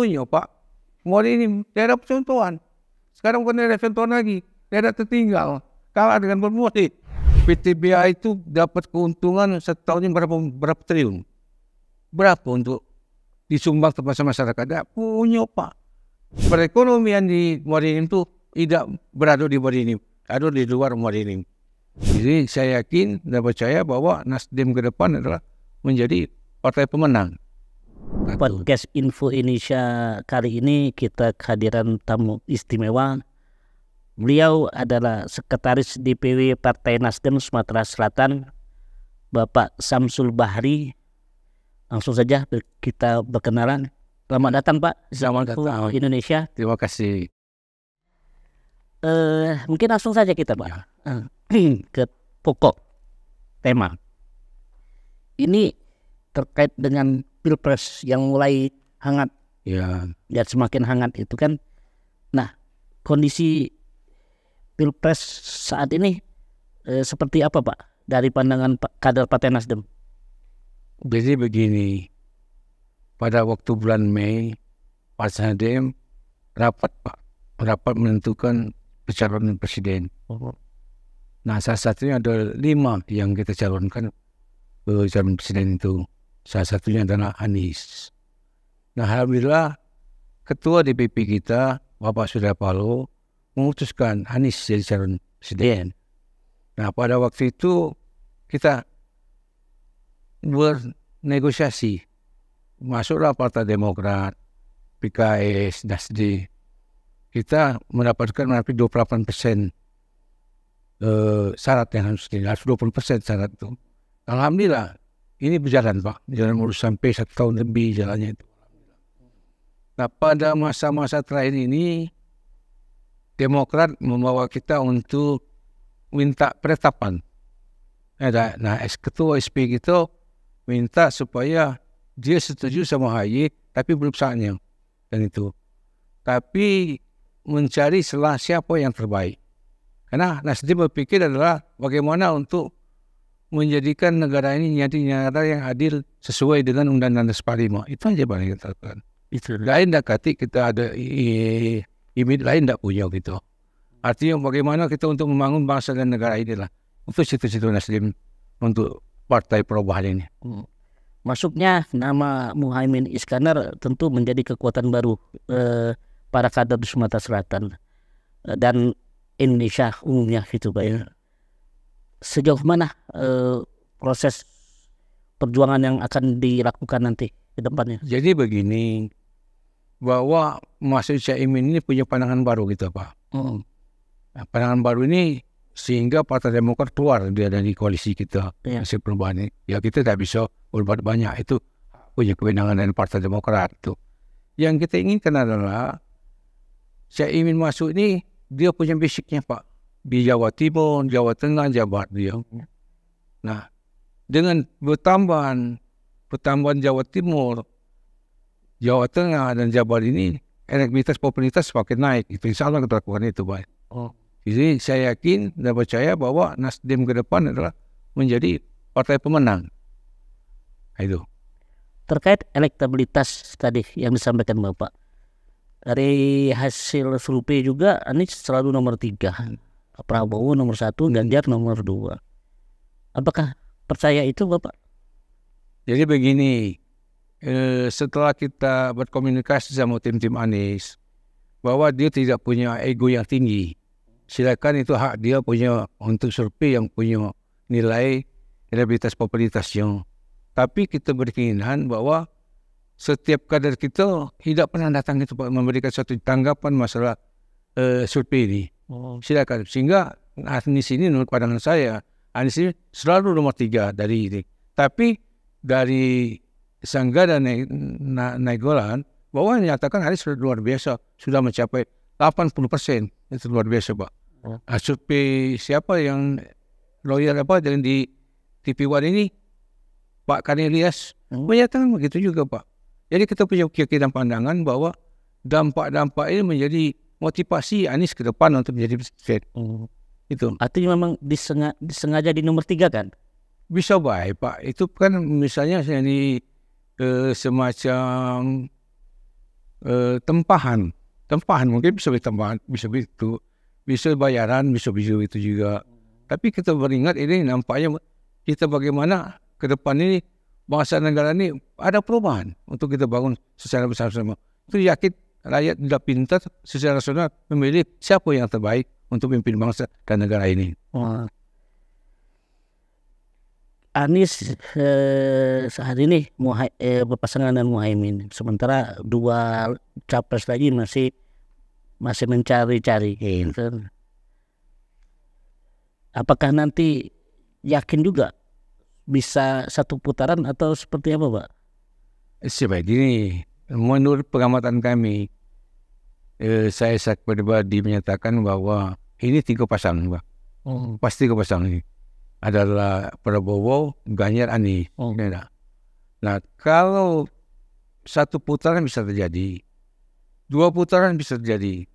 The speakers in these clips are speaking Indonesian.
Contohnya Pak, Muarim daerah percontohan. Sekarang bukan daerah contohan lagi, daerah tertinggal. Kalah dengan Bermudik. PTBA itu dapat keuntungan setahunnya berapa triliun. Berapa untuk disumbang kepada masyarakat? Tidak punya Pak. Perekonomian di Muarim itu tidak berada di Muarim, ada di luar Muarim. Jadi saya yakin dan percaya bahwa Nasdem ke depan adalah menjadi partai pemenang. Podcast Info Indonesia kali ini kita kehadiran tamu istimewa. Beliau adalah Sekretaris DPW Partai Nasdem Sumatera Selatan, Bapak Samsul Bahri. Langsung saja kita berkenalan. Selamat datang Pak. Selamat datang Indonesia. Terima kasih. Mungkin langsung saja kita Pak ke pokok tema. Ini terkait dengan Pilpres yang mulai hangat, ya semakin hangat itu kan. Nah, kondisi Pilpres saat ini seperti apa Pak dari pandangan kader Partai Nasdem? Jadi begini, pada waktu bulan Mei Partai Nasdem rapat menentukan pencalonan presiden. Nah, salah satunya ada 5 yang kita calonkan calon presiden itu. Salah satunya adalah Anies. Nah, alhamdulillah Ketua DPP kita, Bapak Surya Paloh, memutuskan Anies jadi calon presiden. Nah, pada waktu itu kita bernegosiasi. Masuklah Partai Demokrat, PKS, Nasdem. Kita mendapatkan hampir 28% syarat yang harus 20% syarat itu. Alhamdulillah ini berjalan Pak, berjalan mulus sampai 1 tahun lebih jalannya itu. Nah, pada masa-masa terakhir ini Demokrat membawa kita untuk minta penetapan. Nah, Ketua SP kita minta supaya dia setuju sama AHY, tapi belum saatnya dan itu. Tapi mencari celah siapa yang terbaik. Karena Nasdem berpikir adalah bagaimana untuk menjadikan negara ini menjadi negara yang adil sesuai dengan Undang-Undang 45. Itu aja paling kita lakukan. Itu lain tak kati kita ada imit lain tak punya gitu. Artinya bagaimana kita untuk membangun bangsa dan negara inilah. Itu situ-situ Nasdem untuk Partai Perubahan ini. Masuknya nama Muhaimin Iskandar tentu menjadi kekuatan baru para kader di Sumatera Selatan dan Indonesia umumnya gitu Pak ya. Sejauh mana proses perjuangan yang akan dilakukan nanti ke depannya? Jadi begini, bahwa masuk Caimin ini punya pandangan baru gitu Pak. Nah, pandangan baru ini sehingga Partai Demokrat keluar dari koalisi kita, hasil perubahan ini. Ya kita tidak bisa berbuat banyak, itu punya kewenangan dari Partai Demokrat itu. Yang kita inginkan adalah Caimin masuk ini dia punya basicnya Pak, di Jawa Timur, Jawa Tengah, Jawa Barat dia. Nah, dengan pertambahan Jawa Timur, Jawa Tengah dan Jawa Barat ini, elektabilitas popularitas semakin naik. Itu insya Allah kita lakukan itu Pak. Jadi saya yakin dan percaya bahwa Nasdem ke depan adalah menjadi partai pemenang. Itu. Terkait elektabilitas tadi yang disampaikan Bapak, dari hasil survei juga Anies selalu nomor 3, Prabowo nomor 1, Ganjar nomor 2. Apakah percaya itu Bapak? Jadi begini, setelah kita berkomunikasi sama tim-tim Anies, bahwa dia tidak punya ego yang tinggi. Silakan itu hak dia punya untuk survei yang punya nilai elektabilitas popularitasnya. Tapi kita berkeinginan bahwa setiap kader kita tidak pernah datang itu memberikan suatu tanggapan masalah survei ini. Silakan. Sehingga Anies ini menurut pandangan saya, Anies ini selalu nomor 3 dari ini. Tapi dari Sangga dan Nainggolan bahwa menyatakan Anies luar biasa, sudah mencapai 80%. Itu luar biasa Pak. Survei siapa yang lawyer yang di TV One ini, Pak Cornelius menyatakan begitu juga Pak. Jadi kita punya keyakinan pandangan bahwa dampak-dampak ini menjadi motivasi Anies ke depan untuk menjadi presiden. Itu. Artinya memang disengaja di nomor 3 kan? Bisa baik Pak. Itu kan misalnya ini semacam tempahan mungkin bisa tempahan, bisa itu, bisa bayaran, bisa itu juga. Tapi kita beringat ini nampaknya kita bagaimana ke depan ini bangsa negara ini ada perubahan untuk kita bangun secara bersama-sama. Itu yakin rakyat sudah pintar secara rasional memilih siapa yang terbaik untuk memimpin bangsa dan negara ini. Anies saat ini berpasangan dengan Muhaimin, sementara dua capres lagi masih mencari-cari. Apakah nanti yakin juga bisa satu putaran atau seperti apa, Pak? Sebaik ini, menurut pengamatan kami, saya pribadi menyatakan bahwa ini 3 pasang, Pak. Pasti 3 pasang ini adalah Prabowo, Ganjar, Anies. Nah, kalau satu putaran bisa terjadi, 2 putaran bisa terjadi,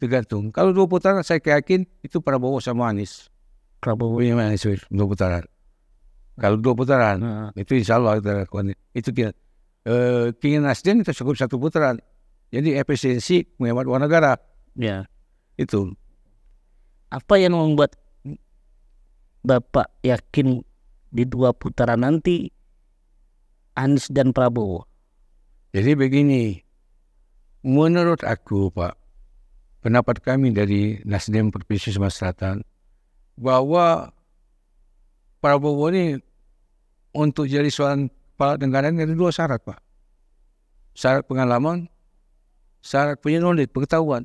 tergantung. Kalau 2 putaran saya yakin itu Prabowo sama Anies. Prabowo sama Anies 2 putaran. Kalau 2 putaran itu insya Allah kita lakukan. Itu keinginan Nasdem itu cukup 1 putaran. Jadi efisiensi menghemat uang negara. Ya. Itu. Apa yang membuat Bapak yakin di 2 putaran nanti Anies dan Prabowo? Jadi begini, menurut aku Pak, pendapat kami dari Nasdem Provinsi Sumatera Selatan, bahwa Prabowo ini untuk jadi seorang kepala negara ini ada 2 syarat, Pak. Syarat pengalaman, syarat punya knowledge, pengetahuan.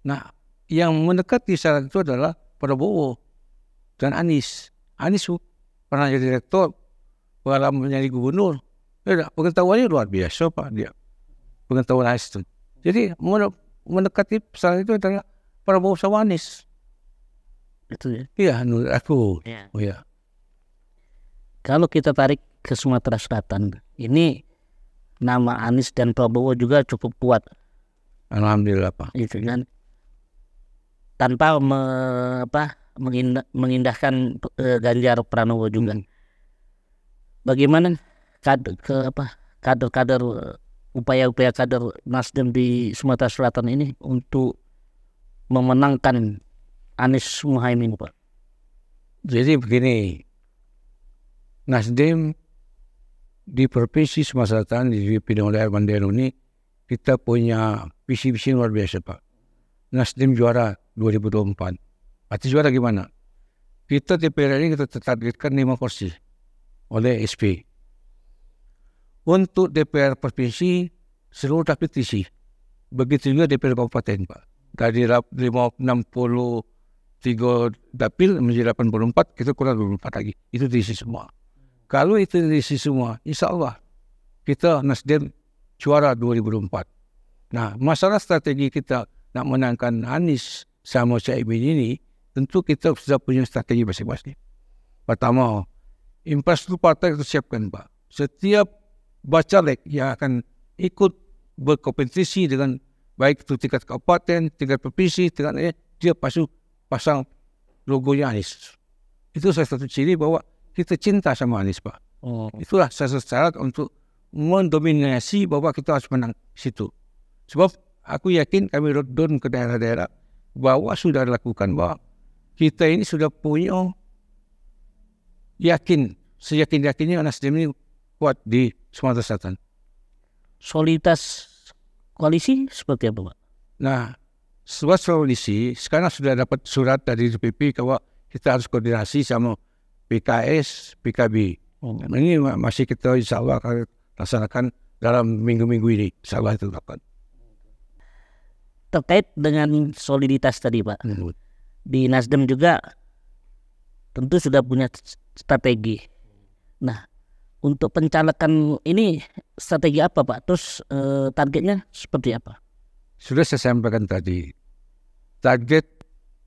Nah, yang mendekati syarat itu adalah Prabowo dan Anies. Anies pernah jadi rektor, pengalaman menjadi gubernur. Pengetahuannya luar biasa, Pak, dia. Pengetahuan Anies itu. Jadi mendekati syarat itu adalah Prabowo sama Anies. Itu ya? Iya, menurut aku. Ya. Oh ya. Kalau kita tarik ke Sumatera Selatan, ini nama Anies dan Prabowo juga cukup kuat. Alhamdulillah, Pak. Itu kan. Tanpa mengindahkan Ganjar Pranowo juga. Bagaimana kader-kader upaya-upaya kader Nasdem di Sumatera Selatan ini untuk memenangkan Anies Muhaimin, Pak? Jadi begini, Nasdem di Provinsi Sumatera Selatan dipimpin oleh Herman Deru ini kita punya visi-visi luar biasa, Pak. Nasdem juara 2024. Arti juara gimana? Kita DPR ini kita targetkan 5 kursi oleh SP. Untuk DPR Provinsi seluruh petisi. Begitu juga DPR Kabupaten, Pak. Dari 63 dapil menjadi 84, kita kurang 24 lagi. Itu diisi semua. Kalau itu diisi semua, insya Allah kita Nasdem juara 2024. Nah, masalah strategi kita nak menangkan Anies sama Caimin ini, tentu kita sudah punya strategi masing-masing. Pertama, infrastruktur partai kita siapkan, Pak. Setiap bacalek yang akan ikut berkompetisi dengan baik itu tingkat kabupaten, tingkat provinsi, dia pasang logonya Anies. Itu salah satu ciri bahwa kita cinta sama Anies, Pak. Itulah salah satu syarat untuk mendominasi bahwa kita harus menang situ. Sebab aku yakin kami down ke daerah-daerah bahwa sudah dilakukan, bahwa kita ini sudah punya seyakin-yakinnya Nasdem ini kuat di Sumatera Selatan. Soliditas koalisi seperti apa, Pak? Nah, surat koalisi sekarang sudah dapat surat dari DPP bahwa kita harus koordinasi sama PKS, PKB. Ini masih kita insya Allah akan laksanakan dalam minggu-minggu ini. Insya Allah itu dapat. Terkait dengan soliditas tadi, Pak, di Nasdem juga tentu sudah punya strategi. Nah, untuk pencalekan ini strategi apa, Pak? Terus targetnya seperti apa? Sudah saya sampaikan tadi. Target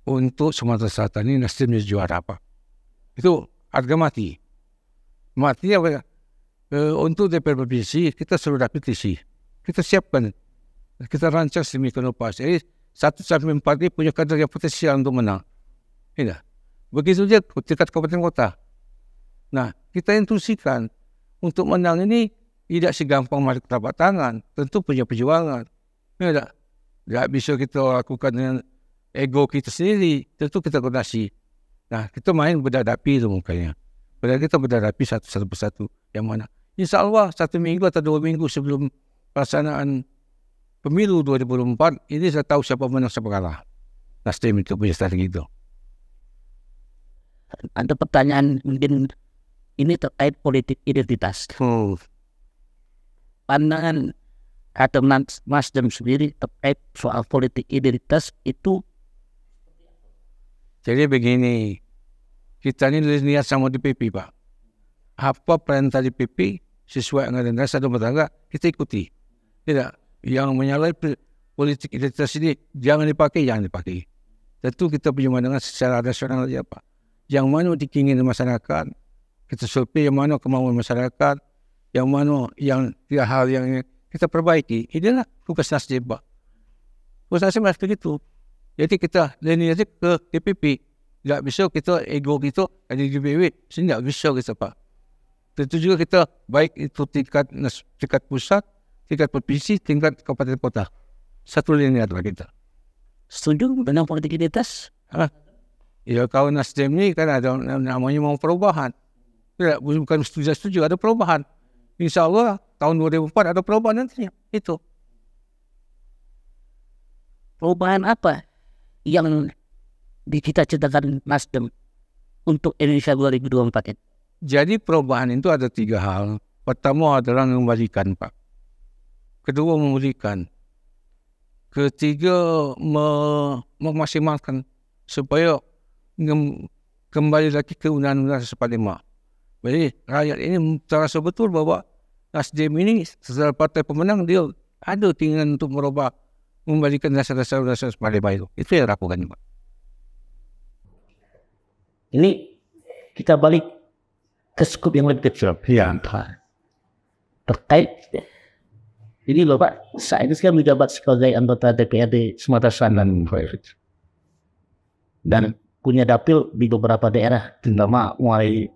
untuk Sumatera Selatan ini Nasdem juara apa? Itu harga mati. Matinya untuk DPR provinsi kita sudah petisi. Kita siapkan. Kita rancang sedemikian rupa. Jadi 1-4 ini punya kader yang potensial untuk menang. Ini. Begitu juga tingkat kabupaten kota. Nah, kita instruksikan untuk menang ini tidak segampang masuk telapak tangan. Tentu punya perjuangan. Ya tak? Tak bisa kita lakukan dengan ego kita sendiri. Tentu kita koordinasi. Nah, kita main berhadapi itu mukanya. Padahal kita berhadapi satu persatu. Yang mana? InsyaAllah 1 minggu atau 2 minggu sebelum pelaksanaan pemilu 2024, ini saya tahu siapa menang siapa kalah. Nasdem itu punya strategi itu. Ada pertanyaan mungkin ini terkait politik identitas. Pandangan atau Nasdem sendiri terkait soal politik identitas itu. Jadi begini, kita ini lihat sama DPP Pak. Apa perintah DPP sesuai dengan dasar rumah tangga kita ikuti. Tidak, yang menyalahi politik identitas ini jangan dipakai. Tentu kita punya pandangan secara rasional aja Pak. Yang mana diingini masyarakat, kita survei yang mana kemauan masyarakat, yang mana yang hal yang kita perbaiki. Inilah tugas Nasdem Pak. Tugas Nasdem begitu. Jadi kita lihat ke DPP. Tidak bisa kita ego kita ada di DPP. Sehingga tidak bisa kita Pak. Tentu juga kita baik itu tingkat pusat, tingkat provinsi, tingkat kabupaten kota. Satu linear lah kita. Setuju dengan politik identitas? Ya kalau Nasdem ini kan ada namanya mau perubahan. Tidak, bukan setuju, ada perubahan. Insya Allah tahun 2004 ada perubahan nantinya. Itu. Perubahan apa yang dicita-citakan Nasdem untuk Indonesia 2024 ini? Jadi perubahan itu ada 3 hal. Pertama adalah mengembalikan Pak. Kedua memulihkan. Ketiga memaksimalkan supaya kembali lagi ke Undang-Undang 45. Jadi rakyat ini terasa betul bahwa Nasdem ini setelah partai pemenang dia ada keinginan untuk merubah, membalikan dasar-dasar Undang-Undang 45 itu. Itu yang lakukan Pak. Ini kita balik ke skup yang lebih kecil. Ya. Terkait ini loh Pak, saya ini sekarang menjabat sebagai anggota DPRD Sumatera Selatan dan punya dapil di beberapa daerah, terutama mulai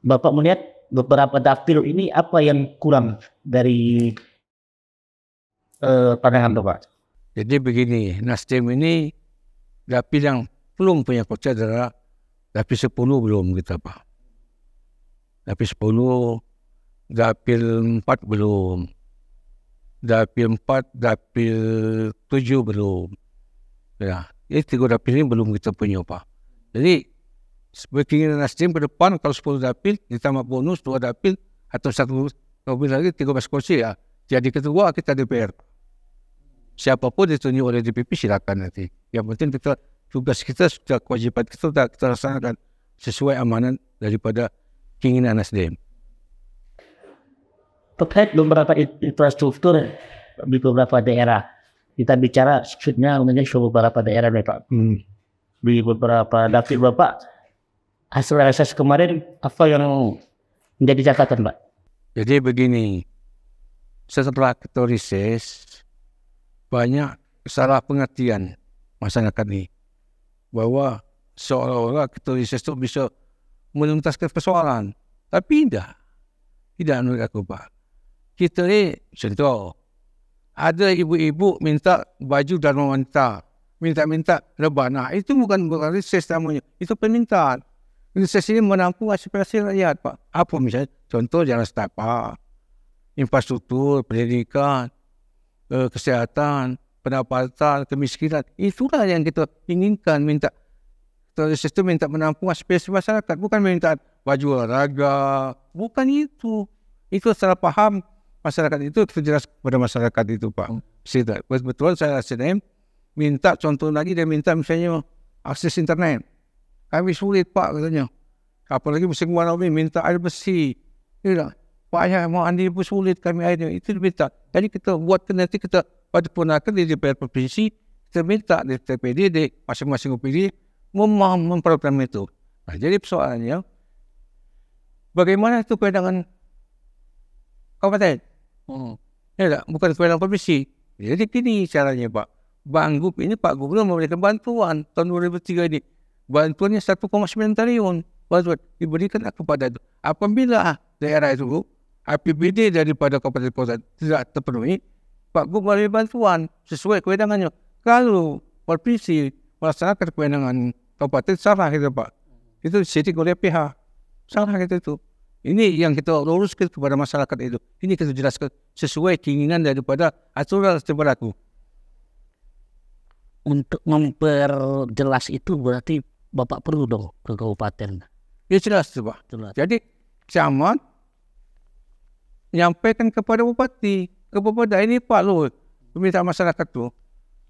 Bapak melihat beberapa dapil ini apa yang kurang dari pandangan Bapak? Jadi begini, Nasdem ini dapil yang belum punya kota adalah dapil 10 belum kita Pak. Dapil 10, dapil 4 belum. Dapil 4, dapil 7 belum. Ya, ini 3 dapil ini belum kita punya Pak. Jadi sebagai Nasdem ke depan kalau 10 dapil ditambah bonus 2 dapil atau 1 dapil lagi 13 kursi ya. Jadi ketua kita DPR. Siapapun ditunjuk oleh DPP silakan nanti. Yang penting kita tugas kita sudah, kewajiban kita sudah kita laksanakan sesuai amanat daripada keinginan Nasdem. Terkait beberapa infrastruktur di beberapa daerah, kita bicara maksudnya beberapa daerah Pak. Di beberapa dapil Bapak, hasil reses kemarin apa yang menjadi catatan Pak? Jadi begini, setelah kita reses banyak salah pengertian masyarakat ini bahwa seolah-olah kita reses itu bisa menuntaskan persoalan, tapi tidak menurut aku Pak. Kita ni contoh, ada ibu-ibu minta baju dan wanita, minta rebana, itu bukan reses namanya, itu permintaan. Reses ini menampung aspirasi rakyat Pak. Apa misalnya? Contoh jalan setapak, infrastruktur, pendidikan, kesehatan, pendapatan, kemiskinan. Itulah yang kita inginkan, minta. Reses itu minta menampung aspirasi masyarakat, bukan minta baju olahraga, bukan itu. Itu salah paham masyarakat itu jelas kepada masyarakat itu Pak. Betul saya Nasdem minta contoh lagi, dia minta misalnya akses internet. Kami sulit Pak katanya. Apalagi musim warna minta air bersih. Dia Pak ya mau andi pun sulit kami airnya. Itu diminta. Jadi kita buat nanti kita paripurnakan di DPR provinsi, kita minta di TPD, masing-masing OPD memprogram itu. Nah, jadi persoalannya bagaimana itu pandangan kabupaten? Ya, bukan kewenangan provinsi. Jadi gini caranya Pak. Bang Gup ini Pak Gubernur memberikan bantuan tahun 2003 ini. Bantuannya 1,9 triliun. Bantuan diberikan kepada itu. Apabila daerah itu APBD daripada kabupaten kota tidak terpenuhi, Pak Gub memberi bantuan sesuai kewenangannya. Kalau provinsi melaksanakan kewenangan kabupaten, salah kita Pak. Itu disidik oleh pihak. Salah kita itu. Ini yang kita luruskan kepada masyarakat itu. Ini kita jelaskan sesuai keinginan daripada aturan yang berlaku. Untuk memperjelas itu berarti Bapak perlu dong ke kabupaten. Ya jelas itu Pak. Jelas. Jadi camat menyampaikan kepada bupati, kepada ini Pak loh, permintaan masyarakat tuh.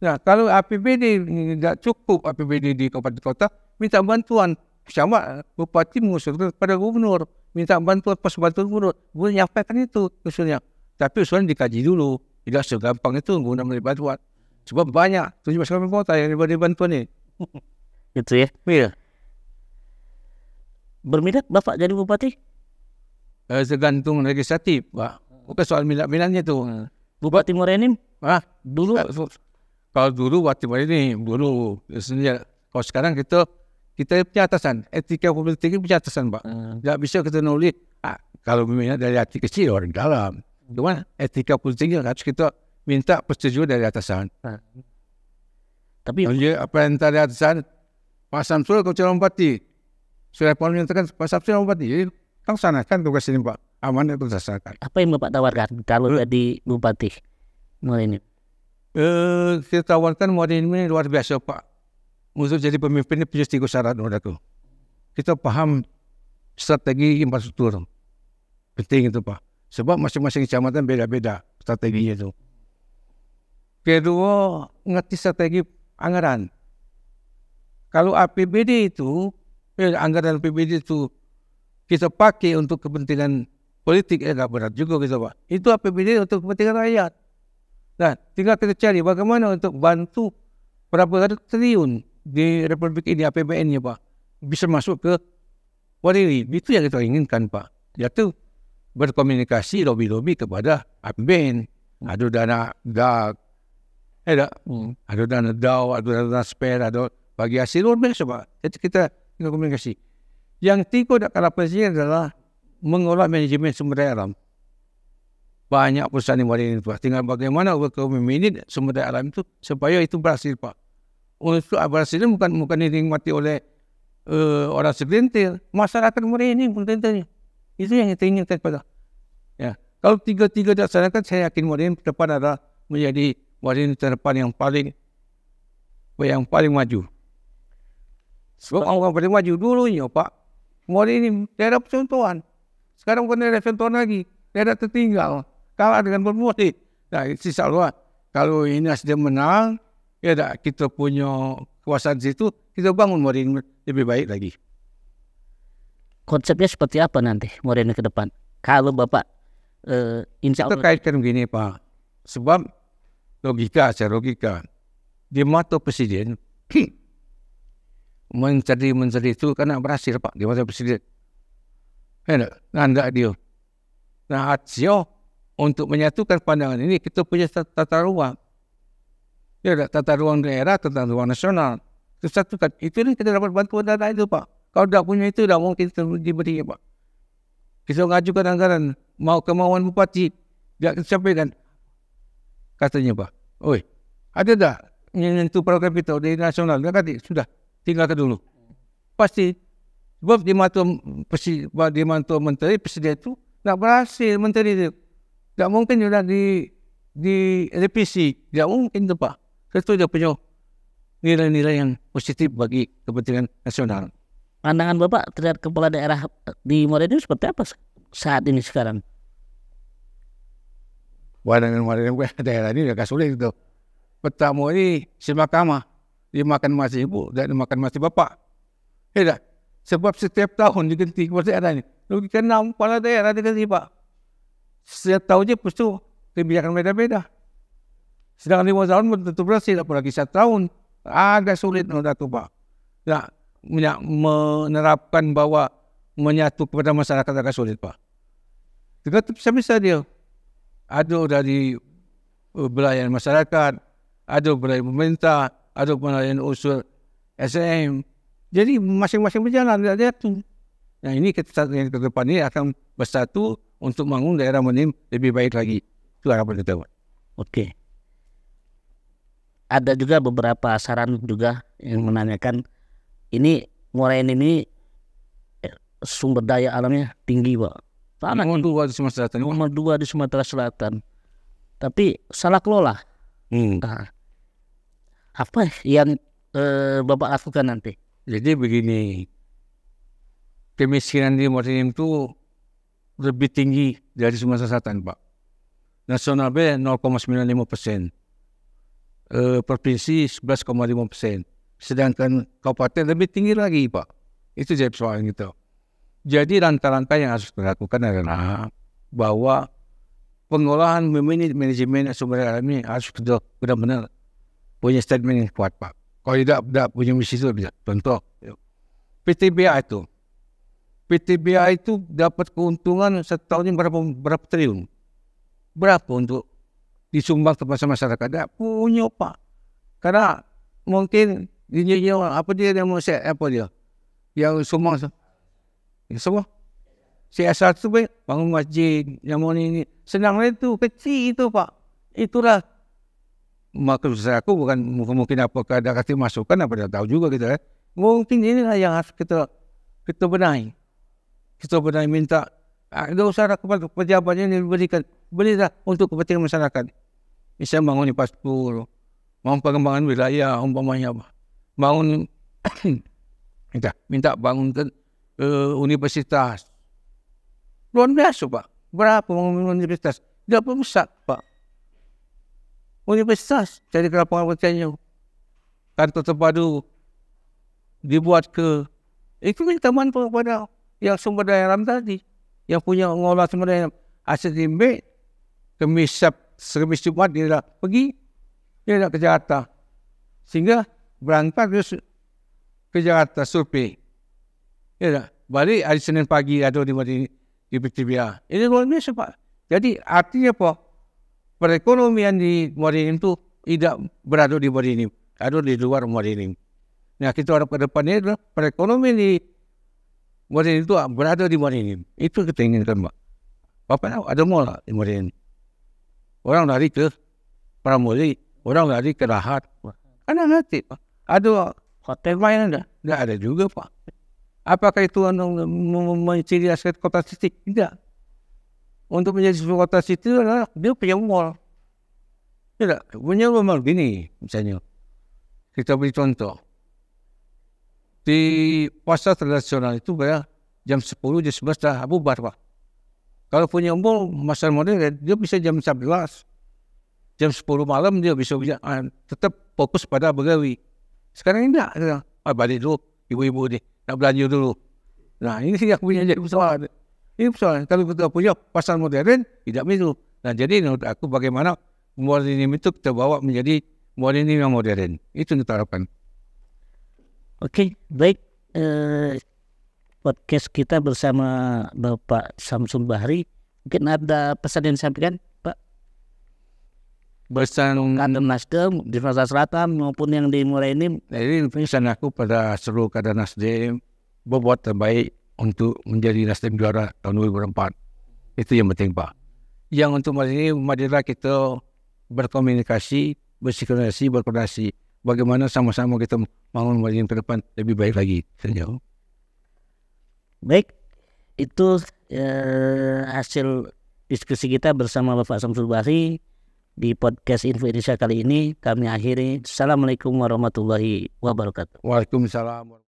Nah kalau APBD tidak cukup, APBD di kabupaten kota, minta bantuan. Camat, bupati mengusulkan kepada gubernur, minta bantuan pos bantuan gubernur. Gubernur menyampaikan itu usulnya. Tapi usulnya dikaji dulu. Tidak segampang itu guna memberi bantuan. Sebab banyak 17 kabupaten kota yang diberi bantuan ini. Gitu ya. Iya. Berminat Bapak jadi bupati? Tergantung legislatif, Pak. Bukan soal minat-minatnya tuh. Bupati Morenim? Dulu. Kalau dulu waktu ini dulu. Kalau sekarang kita punya atasan. Etika politik punya atasan, Pak. Tidak bisa kita nulis. Kalau minat dari hati kecil orang dalam. Cuma etika politiknya harus kita minta persetujuan dari atasan. Tapi apa yang dari atasan? Pak Samsul kau calon bupati. Sudah Paul menyatakan Pak Samsul bupati. Jadi laksanakan tugas ini Pak. Aman itu laksanakan. apa yang Bapak tawarkan kalau jadi bupati Morenim? Kita tawarkan Morenim ini luar biasa Pak. Untuk jadi pemimpin ini punya 3 syarat menurutku. Kita paham strategi infrastruktur. Penting itu Pak. Sebab masing-masing kecamatan beda-beda strateginya itu. Kedua, ngerti strategi anggaran. Kalau APBD itu, anggaran APBD itu kita pakai untuk kepentingan politik, agak berat juga gitu Pak. Itu APBD untuk kepentingan rakyat. Nah, tinggal kita cari bagaimana untuk bantu berapa triliun di Republik ini APBN-nya Pak. Bisa masuk ke Morenim. Itu yang kita inginkan Pak. Yaitu berkomunikasi lobby-lobby kepada APBN. Ada dana DAG, ada dana DAO, ada dana spare, ada bagi hasil luar biasa Pak. Jadi kita komunikasi. Yang tiga nak kalah penting adalah mengolah manajemen sumber daya alam. Banyak perusahaan yang Morenim Pak. Tinggal bagaimana kita memanage sumber daya alam itu supaya itu berhasil Pak. Untuk berhasil bukan dinikmati oleh orang segelintir, masyarakat Morenim pun tentunya. Itu yang kita inginkan pada. Ya, kalau tiga-tiga dilaksanakan, saya yakin Morenim ke depan adalah menjadi Morenim terdepan yang paling maju. Sebab orang paling maju dulunya Pak, Morenim daerah percontohan. Sekarang bukan daerah contohan lagi, daerah tertinggal, kalah dengan bermudik. Nah, insya Allah kalau ini sudah menang, ya dah kita punya kuasaan situ, kita bangun Morenim lebih baik lagi. Konsepnya seperti apa nanti Morenim ke depan? Kalau Bapak insya Allah. Kita kaitkan begini Pak, sebab secara logika, di mata Presiden, menteri itu karena berhasil Pak, di mata Presiden. Nanda dia. Nah, hasil untuk menyatukan pandangan ini, kita punya tata ruang. Ya, tata ruang daerah, tata ruang nasional. Itu satukan. Itu kita dapat bantuan dana itu Pak. Kalau tidak punya itu, tidak mungkin diberi Pak. Kita mengajukan anggaran, mau kemauan bupati, tidak kita sampaikan. Katanya Pak, oi, ada tak menyentuh program kita di nasional? Dia kata, sudah, tinggalkan dulu. Pasti, sebab di mantu menteri, presiden itu, tidak berhasil menteri itu. Tidak mungkin sudah direvisi, tidak mungkin itu Pak. Itu dia punya nilai-nilai yang positif bagi kepentingan nasional. Pandangan Bapak terhadap kepala daerah di Morenim seperti apa saat ini sekarang? Pandangan Morenim daerah ini agak sulit itu. Pertama ini semakama, dimakan masih ibu dan dimakan masih bapak. Ya, sebab setiap tahun diganti kepala daerah ini. Logika 6 kepala daerah diganti Pak. Setiap tahunnya pasti kebijakan beda-beda. Sedangkan 5 tahun tentu berhasil, apalagi 1 tahun. Agak sulit menurut aku Pak. Nah, menerapkan bahwa menyatu kepada masyarakat agak sulit Pak. Juga bisa dia ada dari belayan masyarakat, ada belayan pemerintah, ada belayan unsur SDM. Jadi masing-masing berjalan, tidak jatuh. Nah ini kita ke depan ini akan bersatu untuk bangun daerah Morenim lebih baik lagi. Itu harapan kita, Pak. Oke. Ada juga beberapa saran juga yang menanyakan ini Morenim ini sumber daya alamnya tinggi, Pak. Nomor 2 di Sumatera Selatan. Nomor 2 di Sumatera Selatan. Tapi salah kelola. Nah, apa yang Bapak lakukan nanti? Jadi begini, kemiskinan di Morenim itu lebih tinggi dari Sumatera Selatan, Pak. Nasional B 0,95%. Provinsi 11,5%. Sedangkan kabupaten lebih tinggi lagi, Pak. Itu jadi persoalan gitu. Jadi rantai-rantai yang harus dilakukan adalah bahwa pengolahan manajemen sumber daya alam ini harus benar-benar punya statement yang kuat, Pak. Kalau tidak punya misi itu bisa. Contoh, PTBA itu dapat keuntungan setahun berapa triliun? Berapa untuk disumbang kepada masyarakat? Tidak punya, Pak. Karena mungkin dia yang sumbang semua CSR itu bangun masjid, yang mau ini senangnya itu kecil itu, Pak. Itulah maksud aku bukan mungkin apakah ada kasih masukan apa tidak tahu juga kita. Mungkin inilah yang harus kita benahi. Kita benahi minta tidak usah kepada pejabatnya yang diberikan, berilah untuk kepentingan masyarakat. Misalnya bangun infrastruktur, bangun pengembangan wilayah, umpamanya bangun minta bangunkan universitas. Luar biasa, Pak. Berapa universitas? Tidak besar, Pak. Universitas cari ke lapangan pekerjaan. Kantor terpadu dibuat ke itu minta manfaat kepada yang sumber daya alam tadi, yang punya mengolah sumber daya alam. Aset imbe Kemis Jumat dia dah pergi, dia nak ke Jakarta, sehingga berangkat terus ke Jakarta survei. Ya dah balik hari Senin pagi ada di PTBA. Ini luar biasa, Pak. Jadi artinya apa? Perekonomian di Morenim itu tidak berada di Morenim, ada di luar Morenim. Nah, kita harap ke depannya adalah perekonomian di Morenim itu berada di Morenim. Itu kita inginkan, Pak. Bapak tahu ada mall di Morenim. Orang lari ke Pramuli, orang lari ke Rahat. Karena nanti, Pak, ada hotel lain ada? Tidak ada juga, Pak. Apakah itu menciri aset kota titik? Tidak. Untuk menjadi sebuah kota situ adalah dia punya mall. Tidak, punya mall gini misalnya. Kita beri contoh. Di pasar tradisional itu jam 10, jam 11 dah bubar, Pak. Kalau punya mall pasar modern, dia bisa jam 11. Jam 10 malam dia bisa tetap fokus pada begawi. Sekarang tidak. Balik dulu, ibu-ibu ni nak belanja dulu. Nah, ini sih yang punya jadi persoalan. Ini persoalan. Kalau kita punya pasar modern, tidak begitu. Nah, jadi menurut aku bagaimana Morenim itu kita bawa menjadi Morenim yang modern. Itu kita harapkan. Oke, baik. Podcast kita bersama Bapak Samsul Bahri. Mungkin ada pesan yang disampaikan, Pak? Pesan kader Nasdem di Sumatera Selatan maupun yang di Morenim. Jadi pesan aku pada seluruh kader Nasdem berbuat terbaik untuk menjadi Nasdem juara tahun 2004. Itu yang penting, Pak. Yang untuk Morenim, marilah kita berkomunikasi, berkoordinasi. Bagaimana sama-sama kita bangun Morenim ke depan lebih baik lagi. Sejauh. Baik, itu hasil diskusi kita bersama Bapak Samsul Bahri di podcast Info Indonesia kali ini. Kami akhiri. Assalamualaikum warahmatullahi wabarakatuh. Waalaikumsalam.